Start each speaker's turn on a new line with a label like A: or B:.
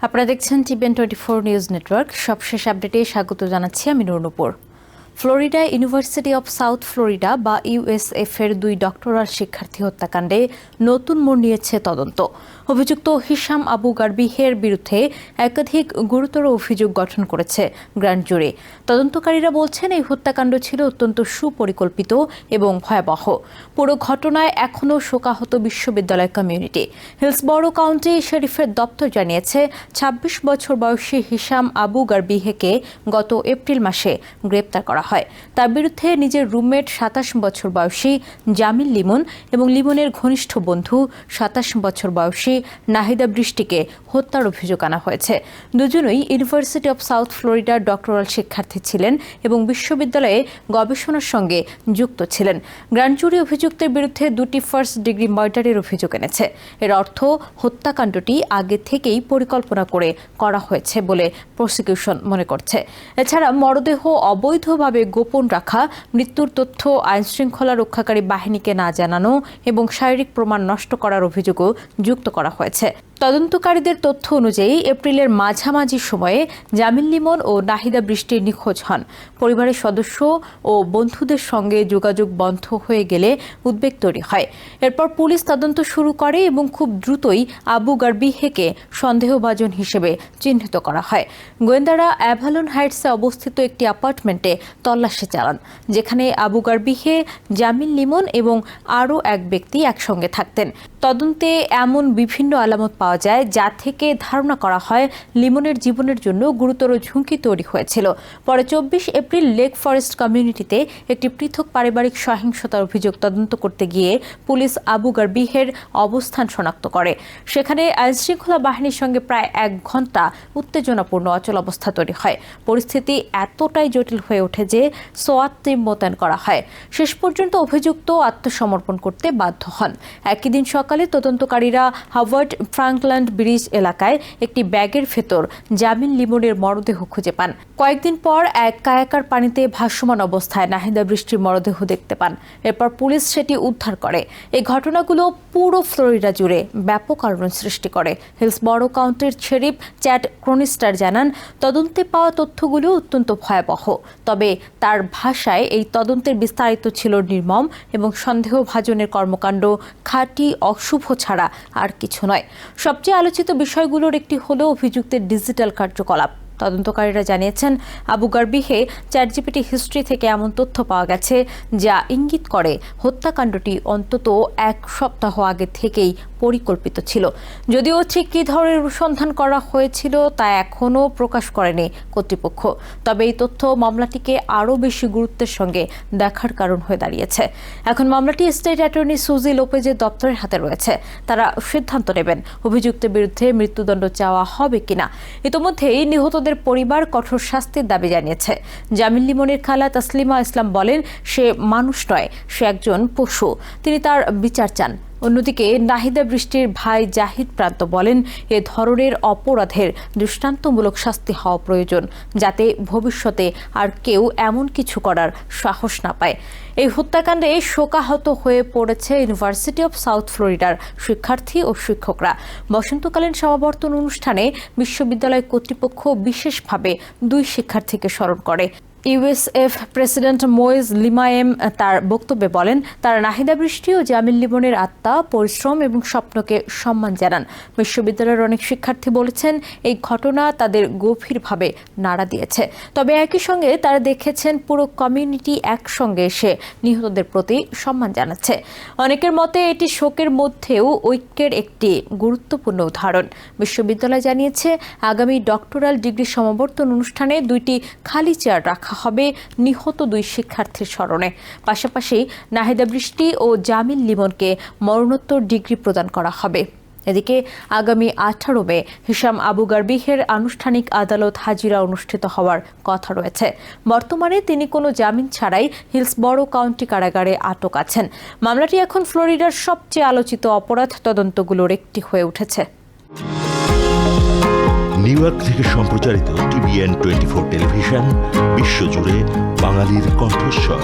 A: আপনারা দেখছেন TVN 24 news network. সবশেষ আপডেটে স্বাগত জানাচ্ছি আমি Noor. Florida university of South Florida বা ইউএসএফ এর 2 ডক্টরাল শিক্ষার্থী হত্যাকাণ্ডে নতুন মোড় নিয়েছে তদন্ত। অভিযুক্ত হিশাম আবু গারবিহের বিরুদ্ধে একাধিক গুরুতর অভিযোগ গঠন করেছে গ্র্যান্ড জুরি। তদন্তকারীরা বলছেন এই হত্যাকাণ্ড ছিল অত্যন্ত সুপরিকল্পিত এবং ভয়াবহ। পুরো ঘটনায় এখনও শোকাহত বিশ্ববিদ্যালয় কমিউনিটি। হিলসবরো কাউন্টি শেরিফের দপ্তর জানিয়েছে 26 বছর বয়সী হিশাম আবু গারবিহেকে গত এপ্রিল মাসে গ্রেপ্তার করা হয়। তার বিরুদ্ধে নিজের রুমমেট 27 বছর বয়সী জামিল লিমন এবং লিমনের ঘনিষ্ঠ বন্ধু 27 বছর বয়সী নাহিদা বৃষ্টিকে হত্যার অভিযোগ আনা হয়েছে। দুজনই ইউনিভার্সিটি অব সাউথ ফ্লোরিডার ডক্টরাল শিক্ষার্থী ছিলেন এবং বিশ্ববিদ্যালয়ে গবেষণার সঙ্গে যুক্ত ছিলেন। গ্র্যান্ড জুরি অভিযুক্তের বিরুদ্ধে 2টি ফার্স্ট ডিগ্রি মার্ডারের অভিযোগ এনেছে। এর অর্থ হত্যাকাণ্ডটি আগে থেকেই পরিকল্পনা করে করা হয়েছে বলে প্রসিকিউশন মনে করছে। এছাড়া মরদেহ অবৈধভাবে গোপন রাখা, মৃত্যুর তথ্য আইনশৃঙ্খলা রক্ষাকারী বাহিনীকে না জানানো এবং শারীরিক প্রমাণ নষ্ট করার অভিযোগও যুক্ত করা হয়েছে। তদন্তকারীদের তথ্য অনুযায়ী এপ্রিলের মাঝামাঝি সময়ে জামিল লিমন ও নাহিদা বৃষ্টি নিখোঁজ হন। পরিবারের সদস্য ও বন্ধুদের সঙ্গে যোগাযোগ বন্ধ হয়ে গেলে উদ্বেগ তৈরি হয়। এরপর পুলিশ তদন্ত শুরু করে এবং খুব দ্রুতই আবু গারবিহেকে সন্দেহভাজন হিসেবে চিহ্নিত করা হয়। গোয়েন্দারা অ্যাভালন হাইটসে অবস্থিত একটি অ্যাপার্টমেন্টে তল্লাশি চালান, যেখানে আবু গারবিহে, জামিল লিমন এবং আরও এক ব্যক্তি একসঙ্গে থাকতেন। তদন্তে এমন বিভিন্ন আলামত পাওয়া যায় যা থেকে ধারণা করা হয় লিমনের জীবনের জন্য গুরুতর ঝুঁকি তৈরি হয়েছিল। পরে 24 এপ্রিল লেক ফরেস্ট কমিউনিটিতে একটি পৃথক পারিবারিক সহিংসতার অভিযোগ তদন্ত করতে গিয়ে পুলিশ আবু গারবিহের অবস্থান শনাক্ত করে। সেখানে আইনশৃঙ্খলা বাহিনীর সঙ্গে প্রায় 1 ঘণ্টা উত্তেজনাপূর্ণ অচল অবস্থা তৈরি হয়। পরিস্থিতি এতটাই জটিল হয়ে ওঠে যে সোয়াত টিম মোতায়েন করা হয়। শেষ পর্যন্ত অভিযুক্ত আত্মসমর্পণ করতে বাধ্য হন। একই দিন সকালে তদন্তকারীরা হাওয়ার্ড ফ্রাঙ্কল্যান্ড ব্রিজ এলাকায় একটি ব্যাগের ভেতর জামিল লিমনের মরদেহ খুঁজে পান। কয়েকদিন পর এক কায়াকার পানিতে ভাসমান অবস্থায় নাহিদা বৃষ্টির মরদেহ দেখতে পান। এরপর পুলিশ সেটি উদ্ধার করে। এই ঘটনাগুলো পুরো ফ্লোরিডা জুড়ে ব্যাপক আলোড়ন সৃষ্টি করে। হিলসবরো কাউন্টির শেরিফ চ্যাড ক্রনিস্টার জানান, তদন্তে পাওয়া তথ্যগুলো অত্যন্ত ভয়াবহ। তবে তার ভাষায় এই তদন্তের বিস্তারিত ছিল নির্মম এবং সন্দেহভাজনের কর্মকাণ্ড খাঁটি অশুভ ছাড়া আর কিছু নয়। সবচেয়ে আলোচিত বিষয়গুলোর একটি হলো অভিযুক্তের ডিজিটাল কার্যকলাপ। তদন্তকারীরা জানিয়েছেন, আবু গারবিহে চ্যাটজিপিটি হিস্ট্রি থেকে এমন তথ্য পাওয়া গেছে যা ইঙ্গিত করে হত্যাকাণ্ডটি অন্তত 1 সপ্তাহ আগে থেকেই পরিকল্পিত ছিল। যদিও ঠিক কী ধরনের অনুসন্ধান করা হয়েছিল তা এখনও প্রকাশ করেনি কর্তৃপক্ষ। তবে এই তথ্য মামলাটিকে আরও বেশি গুরুত্বের সঙ্গে দেখার কারণ হয়ে দাঁড়িয়েছে। এখন মামলাটি স্টেট অ্যাটর্নি সুজি লোপেজের দপ্তরের হাতে রয়েছে। তারা সিদ্ধান্ত নেবেন অভিযুক্তের বিরুদ্ধে মৃত্যুদণ্ড চাওয়া হবে কিনা। ইতোমধ্যেই নিহতদের পরিবার কঠোর শাস্তির দাবি জানিয়েছে। জামিল লিমনের খালা তাসলিমা ইসলাম বলেন, সে মানুষ নয়, সে একজন পশু। তিনি তার বিচার চান। অন্যদিকে নাহিদা বৃষ্টির ভাই জাহিদ প্রান্ত বলেন, এ ধরনের অপরাধের দৃষ্টান্তমূলক শাস্তি হওয়া প্রয়োজন, যাতে ভবিষ্যতে আর কেউ এমন কিছু করার সাহস না পায়। এই হত্যাকাণ্ডে শোকাহত হয়ে পড়েছে ইউনিভার্সিটি অব সাউথ ফ্লোরিডার শিক্ষার্থী ও শিক্ষকরা। বসন্তকালীন সমাবর্তন অনুষ্ঠানে বিশ্ববিদ্যালয় কর্তৃপক্ষ বিশেষভাবে 2 শিক্ষার্থীকে স্মরণ করে। ইউএসএফ প্রেসিডেন্ট মোয়েজ লিমায়েম তার বক্তব্যে বলেন, তারা নাহিদা বৃষ্টি ও জামিল লিমনের আত্মা, পরিশ্রম এবং স্বপ্নকে সম্মান জানান। বিশ্ববিদ্যালয়ের অনেক শিক্ষার্থী বলেছেন, এই ঘটনা তাদের গভীরভাবে নাড়া দিয়েছে। তবে একই সঙ্গে তারা দেখেছেন পুরো কমিউনিটি একসঙ্গে এসে নিহতদের প্রতি সম্মান জানাচ্ছে। অনেকের মতে এটি শোকের মধ্যেও ঐক্যের একটি গুরুত্বপূর্ণ উদাহরণ। বিশ্ববিদ্যালয় জানিয়েছে, আগামী ডক্টরাল ডিগ্রি সমাবর্তন অনুষ্ঠানে 2টি খালি চেয়ার রাখা হবে নিহত 2 শিক্ষার্থীর স্মরণে। পাশাপাশি নাহিদা বৃষ্টি ও জামিল লিমনকে মরণোত্তর ডিগ্রি প্রদান করা হবে। এদিকে আগামী 18 মে হিশাম আবু গারবিহের আনুষ্ঠানিক আদালত হাজিরা অনুষ্ঠিত হওয়ার কথা রয়েছে। বর্তমানে তিনি কোনো জামিন ছাড়াই হিলসবরো কাউন্টি কারাগারে আটক আছেন। মামলাটি এখন ফ্লোরিডার সবচেয়ে আলোচিত অপরাধ তদন্তগুলোর একটি হয়ে উঠেছে।
B: নিউ ইয়র্ক থেকে সম্প্রচারিত টিভিএন 24 টেলিভিশন বিশ্বজুড়ে বাঙালির কণ্ঠস্বর।